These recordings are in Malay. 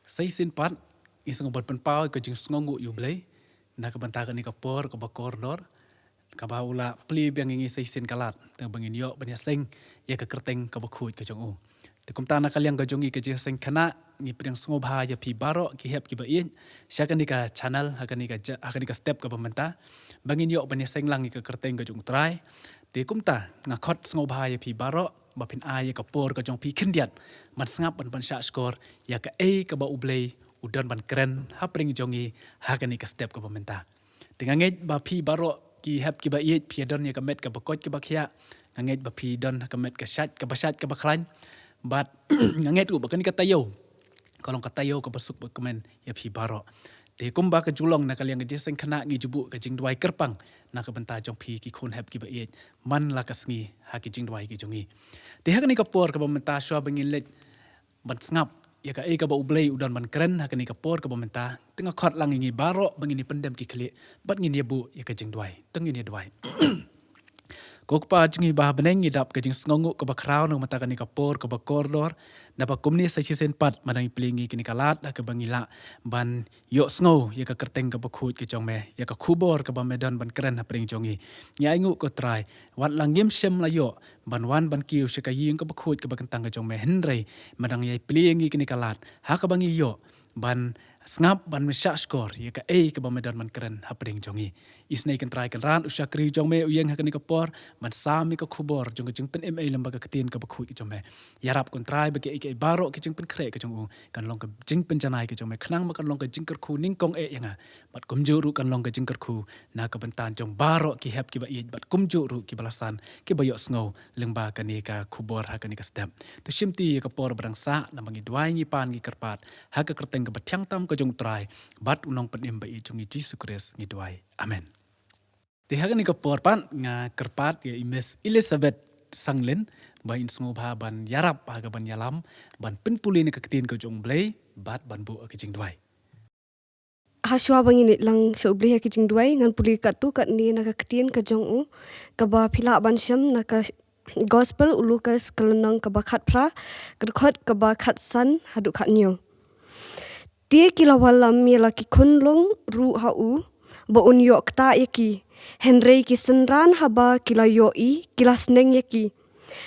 Say sin pat isang ban penpau ke jing sngongu yu blay na ka banta ka ni ka por ka bakor dor ka baula pli biang ingi say sin kalat te bangin yo banya seng ya ka kerteng ka bakhuj ka jong u te kumta na kalyang ka jongi ka jing seng kana ni priang sngoba ya pi baro ki hep ki ba in syaka ni ka channel hakani ka step ka bamanta bangin yo banya seng lang ka kerteng ka jong trai te kumta nga khot sngoba ya pi baro ba pin ai ka por ka jong pi khindiat man sngap ban sha skor ya ka ka ba ublay udan ban keren hapring jongi hakani ka step ka bamenta dengan nget ba pi baro ki hep ki ba yet pi don ya ka met ka bakot ki ba khia nget ba pi don ka met ka shat ka bashat ka baklan bat nget u ba kan ka tayo kalong ka tayo ka basuk ba kemen ya pi baro te kumba ka julong na kalyang je seng khana ngi jubu ka jing dwai kerpang na ka benta jong pi ki khun hep ki ba yet man la ka sngi ha ki jing dwai ki jongi te hakani ka por ka bamenta swa bangin let ban sngap ya ka ba ublay udan ban keren hakani ka por ka bamenta tengah khot lang ngi baro bangini pendem ki khli bat ngi bu ya ka jing dwai tengi ni dwai ko pa jingi ba beneng ni dap ka jing sngongu ka ba kraw no mata kani ka por ka ba kordor na ba kumni sa chisen pat manang plingi kini kalat ka bangila ban yo sngo ya ka kerteng ka ba khut ki jong me ya ka khubor ka ba medan ban keren ha pring jongi nya ingu ko try wat langim sem la yo ban wan ban kiu se ka ying ka ba khut ka ba kentang ka jong me henrei madang yai plingi kini kalat ha ka bangi yo ban snap ban mesha skor ya ka ka ba medan man keren ha pring jongi isnai kan try kan ran usha kri jong me uyeng ha kani ka por man sami ka khubor jong jing pen ma lamba ka ketin ka ba khu ki jong me yarap kon try ba ke baro ki jing pen kre ka jong u kan long ka jing pen janai ki jong me khnang ma kan long ka jing kar khu ning kong yanga bat kum juru kan long ka jing kar khu na ka bentan jong baro ki hep ki ba bat kum juru ki balasan ki ba yo sngo lengba kani ka khubor ha kani ka step to shimti ka por barang sa na mangi dwai ngi pan ngi karpat ha ka kerteng ka batyang tam ka jong try bat unong penim ba i jong Jesus Christ ngi dwai amen te hakani ka por pan nga karpat ya Miss Elizabeth Sanglin ba in sngo ba ban yarap ha ka ban yalam ban pinpuli ni ka ketin ka jong blay bat ban bu ka jing dwai Haswa bangin lang sya ubli ha kijing duai ngan puli kat tu kat ni na ka ketien ka jong u ka ba phila ban syam na ka gospel ulukas kelenang ka ba khat pra khot ka ba khat san hadu khat nyo tie kila walam mi la ki khunlong ru ha u ba un yo kta yaki henrei ki senran haba kila yo I kila sneng yaki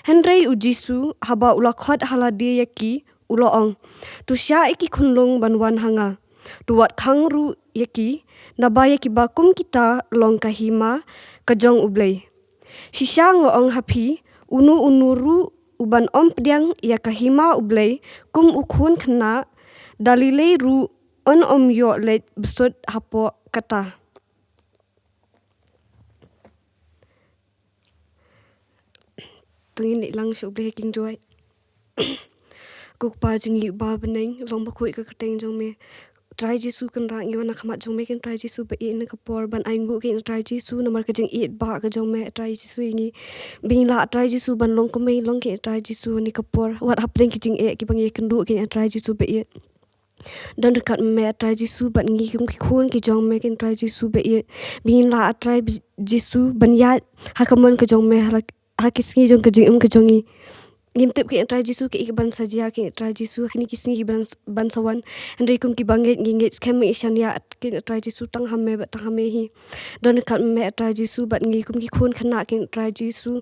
henrei u jisu haba ula khot hala dia yaki ulo ong tu sya iki khunlong banwan hanga tuat khangru yaki nabaya ki bakum kita long kahima kajong ublay shisha ngo ong hapi unu unuru uban om pediang ya kahima ublay kum ukhun kena dalile ru on om yo let besut hapo kata tungin lang shu ublay kin joy kuk pa jingi ba beneng long ba khoi ka keteng jong me try jisu kan rang yo na khamat jong me kan try jisu ba na kapor ban aingu ke try jisu na mar ka jing ba ka jong me try jisu ngi bing la try jisu ban long ko me long ke try jisu ni kapor wat hapling ki jing ki bang kan du ke try jisu ba dan dekat me try jisu ban ngi kum ki khun ki jong me kan try jisu ba bing la try jisu ban ya hakamon ka jong me ha kisngi jong ka jing ka jongi ngimtip ki try jisu ki ban sajia ki try jisu khini kisni ki ban sawan andai kum ki banget nginget scam ishan ya ki try jisu tang hamme ba tang hamme hi don kat me try jisu bat ngi kum ki khun khana ki try jisu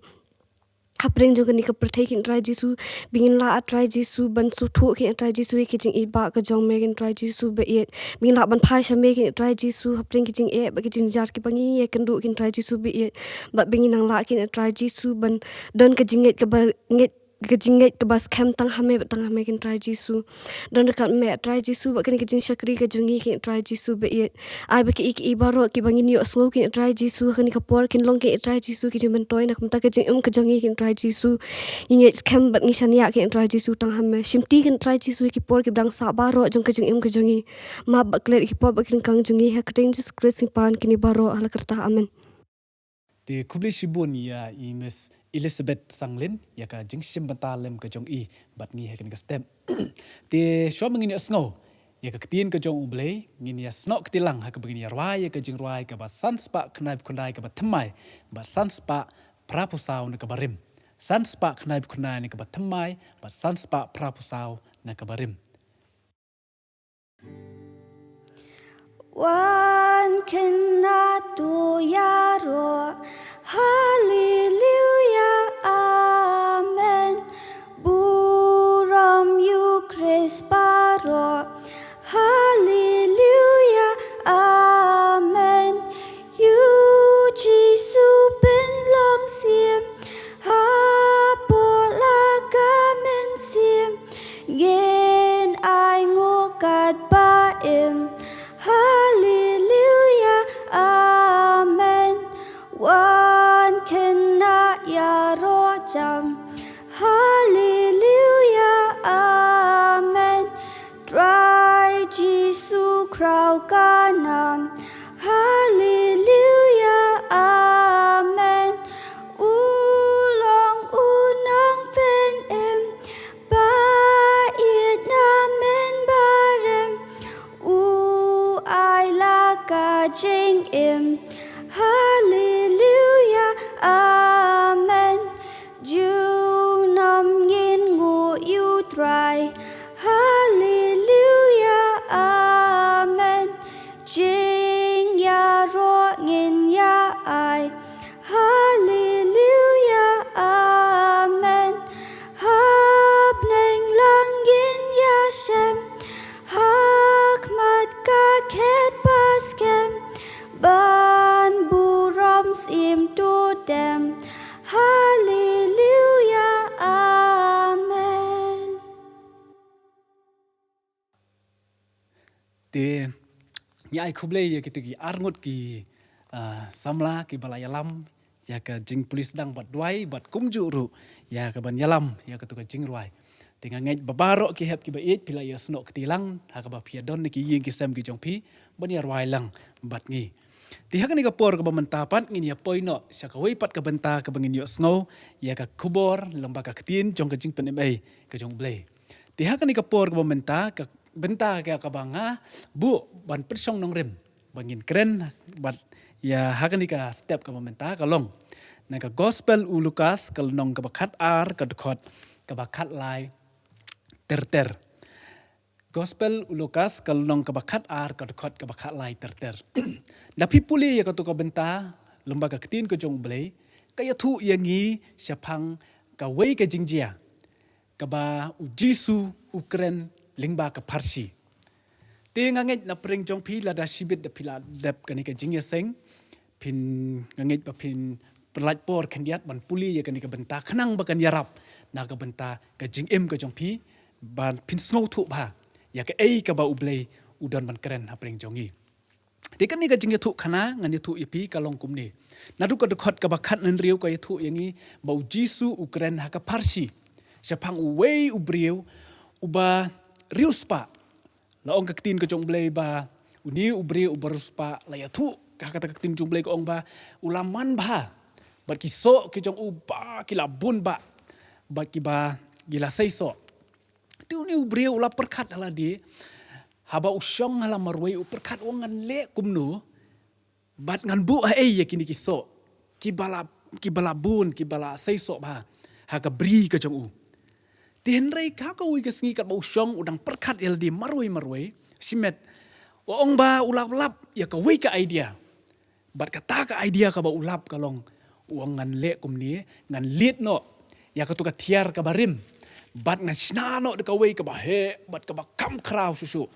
hapring jong ni ka prathai ki try jisu bingin la try jisu ban su thu ki try jisu ki jing ba ka jong me ki try jisu ba bingin la ban phai shame ki try jisu hapring ki jing ba ki jing jar ki bangi kan du ki try jisu ba ba bingin nang la ki try jisu ban don ka jinget ka ba nget kejinget ke bas kem tang hame kin try jisu don dekat me try jisu ba kini kejing syakri ke jungi kin try jisu be ai ba ki ibaro ki bangin yo sngo kin try jisu kini kapor kin long kin try jisu ki jing bentoy nak mta kejing ke jungi kin try jisu inget kem bat ngisan ya kin try jisu tang hame shimti kin try jisu ki por ki bang sa baro jong kejing ke jungi ma ba klet ki por ba kin kang jungi ha keteng Jesus Christ pan kini baro ala kerta amen te kubli shibun ya Miss Elizabeth Sanglin ya ka jingshim bantalem ka jong I bat ngi hekan ka step te sho mangini sngo ya ka ketin ka jong ublay ngin ya snok ketilang ha ka begini rwai ya ka jing rwai ka ba sanspa knaip kunai ka ba thamai ba sanspa prapusau na ka barim sanspa knaip kunai na ka ba thamai ba sanspa prapusau na ka barim Wan kena tu yaro, hallelujah, amen. Buram you Chris baro, hallelujah, amen. You Jesus ben long sim, ha bola gamen sim, gen ai ngukat ba im. Hallelujah, amen. Wan kena ya rojam. Hallelujah, amen. Dry Jesu crow kanam. Hallelujah, amen. Ulong unang pen em. Bait namen barem. Ai la ka jing im. Hallelujah, amen. Ju nam ngin ngu yu try. Hallelujah, amen. Jing ya ro ngin ya ai. Hallelujah, amen. Hab neng lang ngin ya shem. Hakmat ka ket baskem. Ban buram sim to them. Hallelujah, amen. Te nyai kublai ya kita ki arngut ki samla ki balaya lam ya ka jing polis dang bat duai bat kumju ru ya ka ban yalam ya ka tu ka jing ruai dengan ngai babaro ki hep ki ba it pila ya snok tilang ha ka ba pia don ki ying ki sem ki jong pi ban ya ruai lang bat ngi ti ha ka ni ka por ka ba mentapan ngin ya poino sya ka wei pat ka benta ka bangin yo snow ya ka kubor lamba ka ktin jong ka jing pen ai ka jong blai ti ha ka ni ka por ka ba menta ka benta ka kabanga bu ban persong nong rem bangin keren bat ya hakani ka step ka momenta ka long na ka gospel u Lukas ka nong ka bakhat ar ka dkhot ka bakhat lai ter gospel u Lukas ka nong ka bakhat ar ka dkhot ka bakhat lai ter na pipuli ya ka tu ka benta lomba ka ktin ko jong blei ka ya thu yangi syapang ka wei ka jingjia ka ba u Jisu Ukren lingba ka Parsi. Te ngangit na pring jong pi la da shibit da pila dep kani ka jingya seng pin ngangit pa pin perlat por kandiat ban puli ya kani ka benta khanang ba kan yarap na ka benta ka jingem ka jong pi ban pin snow thu ba ya ka ei ka ba ublei udon ban keren ha pring jongi. Te kani ka jingya thu khana ngani thu ipi ka long kumni. Na du ka khot ka ba khat nan riu ka ya thu yangi ba Jisu Ukren ha ka Parsi. Syapang uwei ubriu uba riuspa la ong kaktin ka jong blay ba uni ubri ubaruspa la ya thu ka kata kaktin jong blay ko ong ba ulaman ba bat ki so ki jong uba ki la bun ba bat ki ba gila sei so ti uni ubri ula perkat ala di haba usyong hala marwei u perkat ngan le kumnu bat ngan bu ha ya kini ki so ki bala bun ki bala sei so ba ha ka bri ka jong u ti henrei ka ka ui ka sngi kat ba usyong udang perkat el di marwei simet wa ong ba ulap ya ka wei ka idea bat kata ka idea ka ba ulap ka long uang ngan le kum ni ngan lit no ya ka tu ka tiar ka barim bat ngan sna no de ka wei ka ba he bat ka ba kam kraw susu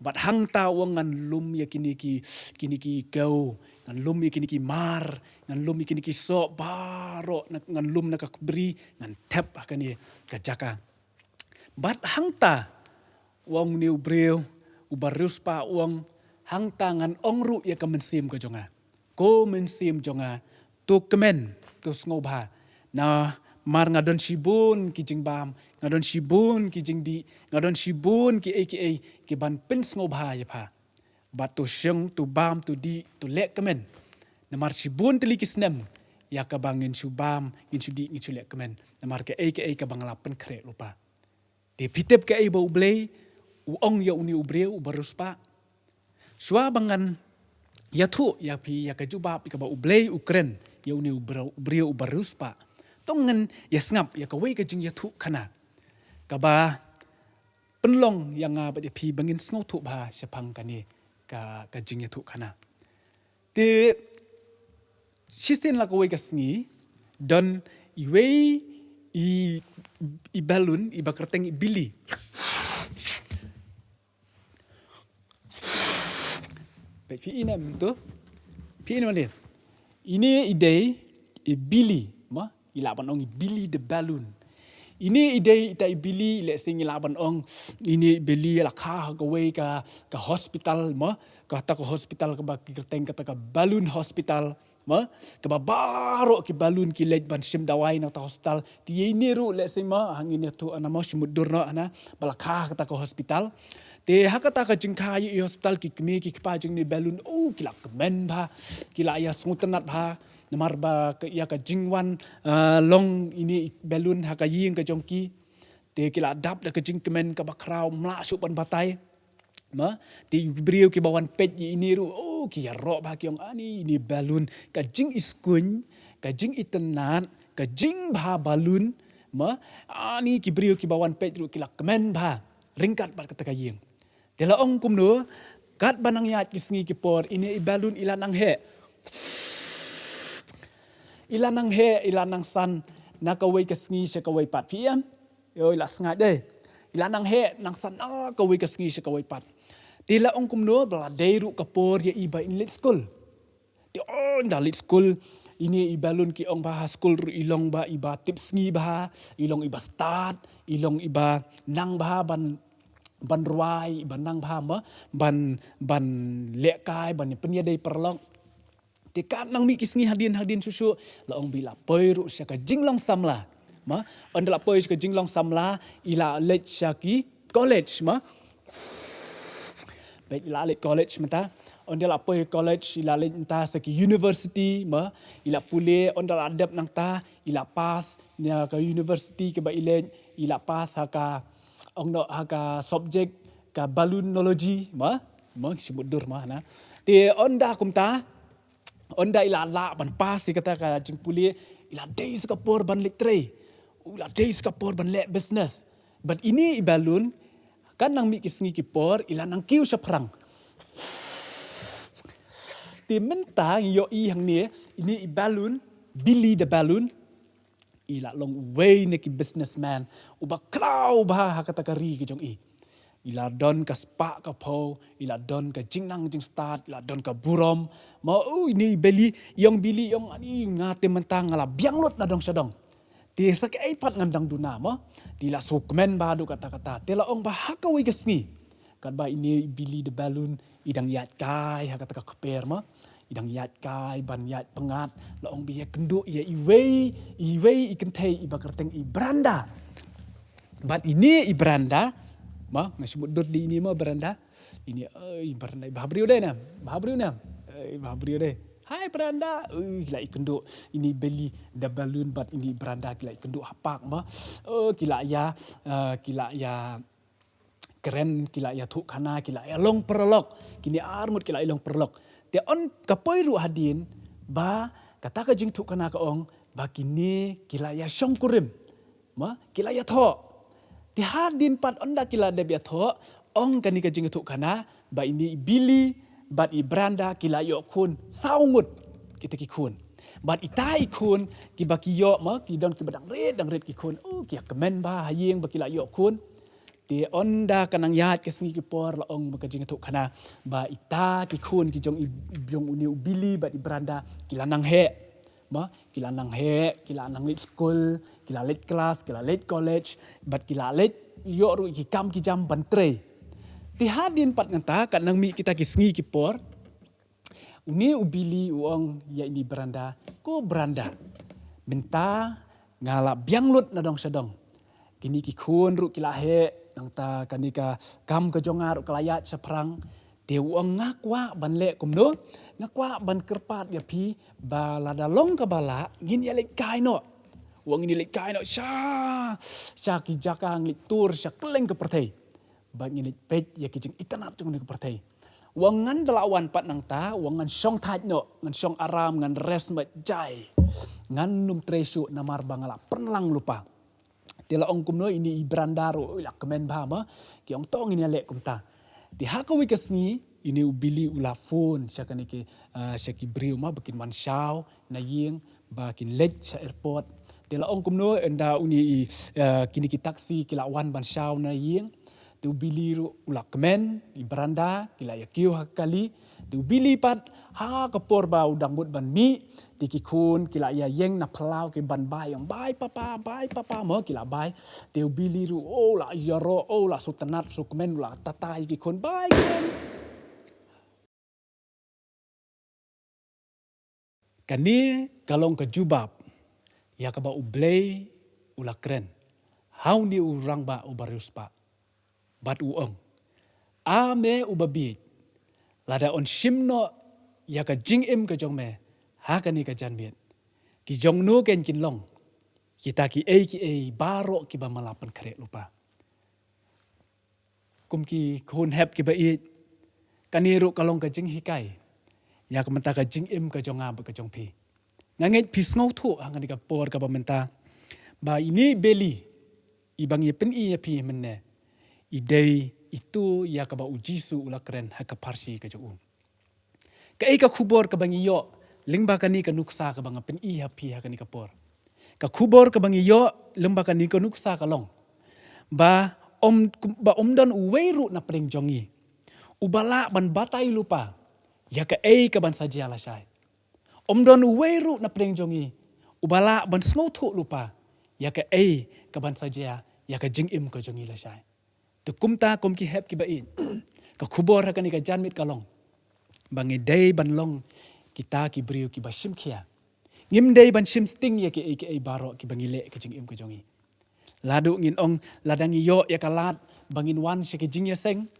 bat hang ta uang ngan lum ya kini ki kau ngan lum ya kini ki mar ngan lum ya kini ki so baro ngan lum na ka beri ngan tep ka ni ka jaka bat hang ta uang ni ubreu ubarus pa uang hang tangan ongru ya ka mensim ka jonga ko mensim jonga tu kemen tu sngoba na mar ngadon shibun ki jingbam ngadon shibun ki jingdi ngadon shibun ki aka ki ban pen sngoba ya pa bat tu syeng tu bam tu di tu lek kemen na mar shibun teli kisnem ya ka bangin shubam ngin shudi ngin shulek kemen na mar ke aka ka banglapen kre lupa de pitep ke ai bau blei uong ya uni ubreu ubaruspa shwa bangan ya thu ya pi ya ka jubab ka ba ublei Ukren ya uni ubreu ubaruspa tongen ya ngap ya ka wei ka jing ya thu khana ka ba penlong yang ba de pi bangin sngo thu ba sepang kani ka jing ya tu kana te shisin la ko we kasngi don iwe i balloon i bakerteng i bili pe fi ina mento fi ina mande ini ide i bili ma ilaban ong i bili the balloon ini ide ita i bili le sing ilaban ong ini beli la ka we ka hospital ma ka ta ko hospital ka ba kerteng ka ta balloon hospital ma ka ba baro ki balloon ki lej ban sim dawai na ta hospital ti ini ru le sing ma hangin tu ana ma sumudur na ana bala ka ta ko hospital te hakata ka jingka i hospital ki kmi ki pa jing ni balloon kila kemen ba kila ya suntenat ba namar ba ya ka jingwan long ini balloon ha ka ying ka jongki te kila dap da ka jing kemen ka ba kraw mla su ban batai ma ti brio ki bawan pet ini ru ki ya ro ba ki ong ani ini balloon ka jing iskun ka jing itenat ka jing ba balloon ma ani ki brio ki bawan pet ru kila kemen ba ringkat ba kata ka ying tela ong kumno kat banang yat kisngi ki por ini balloon ilanang he ilanang san nakaway kasngi siya kaway pat PM yo ila snga de ilanang he nang san nakaway kasngi siya kaway pat tila ong kumno bala deiru kapor ya iba in lit school ti on da lit school ini ibalun ki ong bah school ru ilong ba iba tips ngi ba ilong iba start ilong iba nang ba ban ruai ban nang ba ma ban lekai ban penya dei perlong tikat nang mi kisngi hadin susu la ong bila poiru sya ka jinglong samla ma ondala poi ka jinglong samla ila let syaki college ma baik ila let college mata ondala poi college ila let ta saki university ma ila pule ondala adap nang ta ila pas nya ka university ke ba ila pas haka ongno haka subject ka balloonology ma simudur ma na te onda kumta onda ila la ban pas kata ka jing puli ila days ka por ban litre ila days ka por ban le business but ini balloon kan nang mi kisngi ki por ila nang kiu sa perang ti menta yo i hang ni ini balloon Billy the balloon ila long way ne ki businessman uba kraw ba kata ka ri ki jong i ila don ka spa ka po ila don ka jingnang jing start ila don ka burom ma ini beli yang ani ngate mentang ngala bianglot na dong sadong ti sak ai pat ngandang duna ma dila sukmen ba do kata-kata tela ong ba hakawi gasni kan ba ini bili the balloon idang yat kai ha kata ka keper ma idang yat kai ban yat pengat la ong biya kendu ya iwei ikan thei iba kerteng i beranda but ini i beranda ma ngasibut dot di ini ma beranda ini beranda bahabriu deh hai beranda gila ikendu ini beli the balloon but ini beranda gila ikendu hapak ma gila ya keren gila ya thuk kana gila ya long perlok kini armut gila long perlok te on kapoi ru hadin ba kata ka jing thuk kana ka ong ba kini gila ya shongkurim ma gila ya tho ti hadin pat onda kila de biatho ong kani ka jing thuk kana ba ini bili bat i branda kila yo kun saungut kita ki kun bat itai kun ki baki yo ma ki don ki badang red ki kun ki kemen ba hayeng ba kila yo kun ti onda kanang yat ke singi ki por la ong ka jing thuk kana ba ita ki kun ki jong i byong uni bili bat i branda kila nang he ma kila nang late school kila late class kila late college but kila late yo ru ki kam ki jam bantre ti hadin pat ngata kan nang mi kita ki sngi ki por uni ubili uang ya ini beranda ko beranda benta ngala bianglut na dong sedong kini ki kun ru kila he nang ta kanika kam ka jongar kelayat seperang te uang ngakwa banle kumno ngakwa ban kerpat ya pi balada long ka bala ngin ya lek kai no wang ini lek kai no sha ki jakang lik tur sha kleng ke pertai bang ini pet ya ki jing itanap jung ke pertai wangan delawan pat nang ta wangan song thaj no ngan song aram ngan res mat jai ngan num tresu namar bangala penlang lupa tela ong kumno ini ibrandaro ila kemen ba ma ki ong tong ini lek kumta Di hakawi kesni ini ubili ula phone syakani ke syaki beriu ma bakin man shaw na ying bakin lej sa airport. Dela ong kumno enda uni kini ki taksi kila wan ban shaw na ying. Te ubili ula kemen di beranda kila ya kiu hakali. Te ubili pat ha kapor ba udang mut ban mi tiki kun kila ya yeng na pelau ke ban bai yang bai papa mo kila bai. Te ubili la yaro la sutanat su kemen la tatai ki kun bai kun. Kani kalong ke jubab ya ka ba ublei ula kren. Hau ni urang ba ubarius pa. Bat uong. Ame ubabi. Lada on shimno ya ka jing im ka jong me. Ha ka ni ka jan miet. Ki jong nu ken kin long. Kita ki baro ki ba malapan kre lupa. Kum ki kun hep ki ba i. Kaniru kalong ka jing hikai. Ya ka menta ka jing im ka jong ba ka jong pi. Ngangit pi ngau thu hang ni ka por ka ba menta. Ba ini beli. Ibang ye pen i ya pi menne. Idei itu ya ka ba ujisu ula keren ha ka parsi ka jong. Ka ka kubor ka bang iyo lingba ka ni ka nuksa ka bang pen i ha pi ha ka ni ka por. Ka kubor ka bang iyo lingba ka ni ka nuksa ka long. Ba don uweru na pring jongi. Ubala ban batai lupa. Ya ka ban saja la syai. Don uweru na pring jongi. Ubala ban sngotu lupa. Ya ka ban saja ya ka jingim ka jongi la syai. Tu kumta kum ki hep ki bain. Ka kubor ha ka ni ka janmit ka long. Bangi day ban long kita ki beriu ki basim kia. Ngim day ban sim sting ya ki baro ki bangile ka jingim ka jongi. Ladu ngin ong ladang iyo ya kalat bangin wan syaki jing ya seng.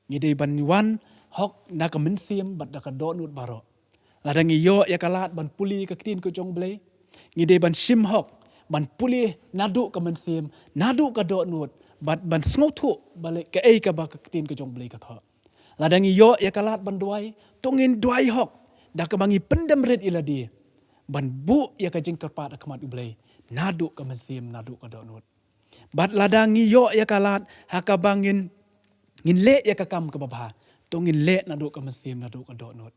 Ngidei ban wan hok na ka mensim bat da ka donut baro. Ladang iyo ya kalat ban puli ka tin ko jong blei. Ngidei ban sim hok ban puli nadu ka mensim nadu ka donut bat ban sngotu balik ka ba ka tin ko jong blei ka tho. Ladang iyo ya kalat ban duai tongin duai hok da ka bangi pendam red iladi. Ban bu ya ka jing kerpat akamat ublei nadu ka mensim nadu ka donut. Bat ladang iyo ya kalat haka bangin ngin le ya kakam ke babha tongin le nadu ka mensim nadu ka donut.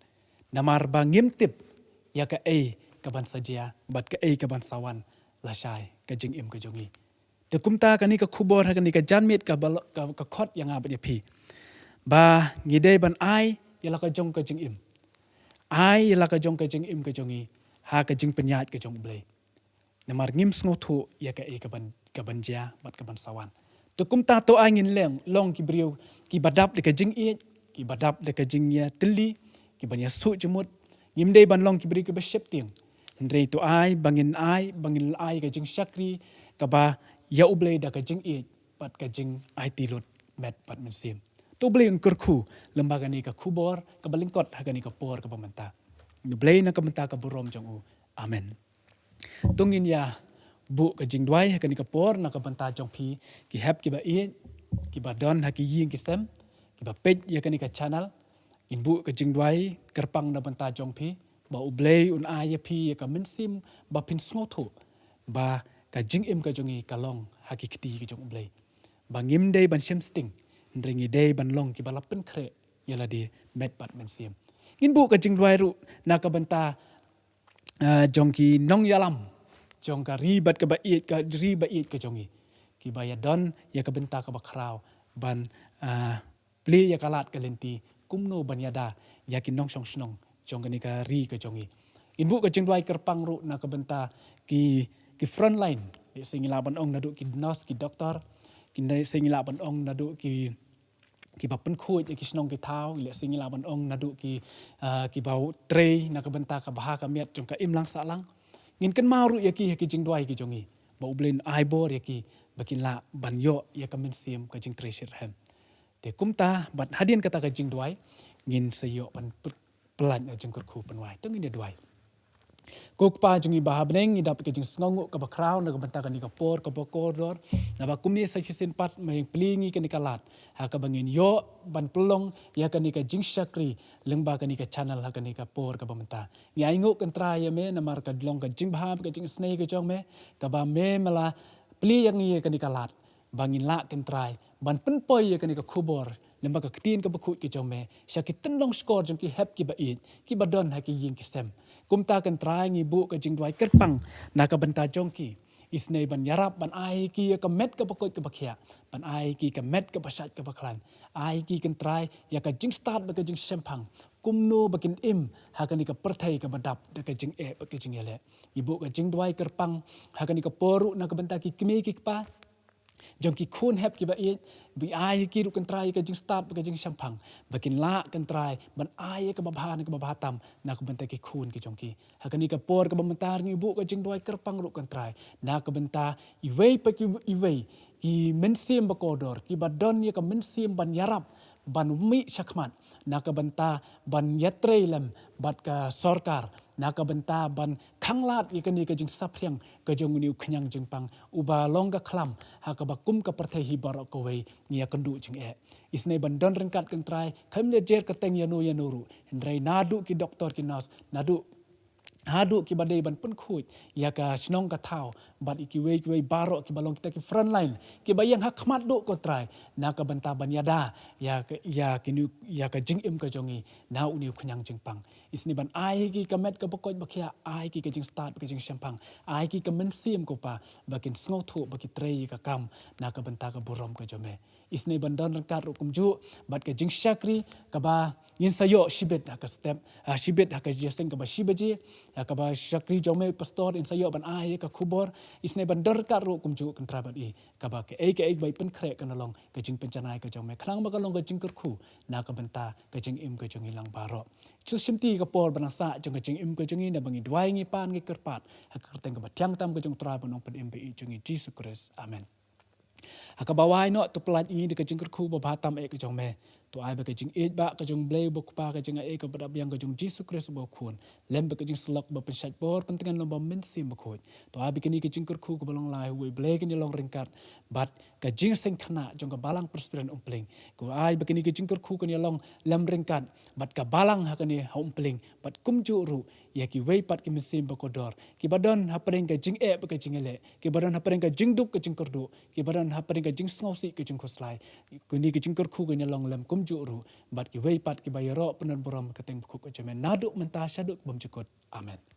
Namar bangim tip ya ka ka ban saja bat ka ka ban sawan la syai ka jing im ka jongi. Te kumta ka ni ka kubor ha ka ni ka janmit ka khot yang abet ya pi. Ba ngidei ban ya la ka jong ka jing im. Ya la ka jong ka jing im ka jongi ha ka jing penyat ka jong blei. Namar ngim sngotu ya ka ka ban ja bat ka ban sawan. Tukum ta to angin leng long ki beriu ki badap de ka jing i ki badap de ka jing ya teli ki ban ya su jemut ngim dei ban long ki beri ka ba shep ting. Ndrei to bangin ka jing syakri ka ba ya ublei da ka jing i bat ka jing tilut met pat mensim. To blei un kurku lembaga ni ka kubor ka balingkot ha ni ka por ka pamenta. Blei na ka menta ka burom jong u. Amen. Tungin ya bu ka jing duai ha ka ni ka por na ka banta jong pi ki hep ki ba i ki ba don ha ki ying ki sem ki ba pej ya ka ni ka channel in bu ka jing duai kerpang na banta jong pi ba ublei un ya pi ya ka mensim ba pin sngotu ba ka jing im ka jongi ka long ha ki kiti ki jong ublei ba ngim dei ban shem sting ndringi dei ban long ki ba lapen kre ya la di met pat mensim ngin bu ka jing duai ru na ka banta jong ki nong yalam jong ka ribat ka ba iet ka jongi ki ba ya don ya ka benta ka ba kraw ban pli ya kalat ka lenti kumno ban yada ya ki nong song snong jong ka ni ka ri ka jongi inbu ka jing duai kerpang ru na ka benta ki front line singila ban ong nadu ki nurse ki doktor ki singila ban ong nadu ki ba pen khoi ki snong ki thau ile singila ban ong nadu ki bau trei na ka benta ka bah ka miat jong ka im lang sa lang ngin kan maru ya ki jing duai ki jongi ba ublen bor ya ki bakin la ban yo ya ka mensim ka jing treasure hem te kumta bat hadin kata ka jing duai ngin sayo ban pelan jing kurku penwai tong ini duai kok pa jungi bahabneng idap ke jing sngongu ka bakraw na banta ka ni ka por ka bokordor na ba kumni sa sisin pat may plingi ka ni kalat ha ka bangin yo ban pelong ya ka ni ka jing syakri lengba ka ni ka channel ha ka ni ka por ka bamenta ngi aingu kan tra ya me na mar ka dlong ka jing bahab ka jing snei ka jong me ka ba me mala pli yang ye ka ni kalat bangin la kan trai ban penpoy ya ka ni ka kubor lemba ka ketin ka bakut ki jome sya ki tendong skor jong ki hep ki ba it ki badon ha ki yin ki sem kumta kan trai ngi bu ka jing dwai kerpang na ka benta jong ki isnei ban yarap ban ai ki ka met ka bakut ka bakhia ban ai ki ka met ka basat ka baklan ai ki kan trai ya ka jing start ba ka jing sempang kumno bakin im hakani ka perthai ka badap da ka jing ba ka jing ele ibu ka jing dwai kerpang hakani ka poru na ka benta ki kmi ki pa jong ki khun hep ki ba it bi ai ki ru kan trai ka jing start ka jing sempang bakin la kan trai ban ai ka babha ka babha tam na ka benta ki khun ki jong ki hakani ka por ka bentar ngi bu ka jing dwai kerpang ru kan trai na ka benta i wei pa ki i wei ki mensim ba kodor ki badon ye ka mensim ban yarap ban mi syakmat na ka benta ban yatre lem bat ka sorkar na ka benta ban khanglat ye kani ka jing saphyang ka jong niu khnyang jing pang uba long ka khlam ha ka bakum ka perthai hi bar ko wei ngia kandu jing isne ban don rengkat kan trai kham le jer ka teng yanu yanuru hendrai nadu ki doktor ki nas nadu hadu ki badai ban pun khuj ya ka snong ka thau bat ki wei baro ki balong kita ki front line ki bayang hak khmat do ko trai na ka banta ban yada ya ki nu ya ka jing im ka jongi na uni khnyang jing pang isni ban ai ki ka met ka bakoj bakhia ai ki ka jing start ka jing shampang ai ki ka men sim ko pa bakin sngo thu baki trei ka kam na ka banta ka burom ka jome isni ban don rangkat rukum ju bat ka jing shakri ka ba yin sayo shibet ka step shibet ka jeseng ka ba shibaji ka ba shakri jome pastor in sayo ban ai ka khubor isne ban dor ka ru kum ju kan trabat I ka ba ke ek bai pen khre kan long ka jing pencanai ka jome khlang ba ka long ka jing kur khu na ka benta ka jing im ka jing ilang baro chu simti ka por ban sa jong ka jing im ka jing na bangi dwai ngi pan ngi kerpat ha ka teng ka ba tyang tam ka jong tra ban ong pen im bi jing Jesus Christ amen haka bawai no to plat ini de ka jing kur ba batam e ka jong me to ai ba ka jing e ba ka jong blay ba pa ka jing e ka badab yang ka jong Jesus Christ ba khun lem ba ka jing slok ba pen shat bor pentingan lo ba min sim ba khoi to ai ba ka ni ka jing kur ba long lai we blay ka ni long ringkat bat ka jing seng khana jong ka balang perspiran umpling ko ai ba ka ni ka jing kur ka ni long lem ringkat bat ka balang ha ka ni ha umpling bat kum ju ru ya ki wei pat ki min sim ba kodor ki badon ha pring ka jing e ba ka jing ele ki badon ha pring ka jing dup ka jing kurdu ki badon ha pring ka jing sngosi ka jing khoslai ko ni ka jing kur ka ni long lem kum ju ru bat ki wei pat ki bayaro penan borom ka teng khu ka jeme naduk menta syaduk bom jukut amen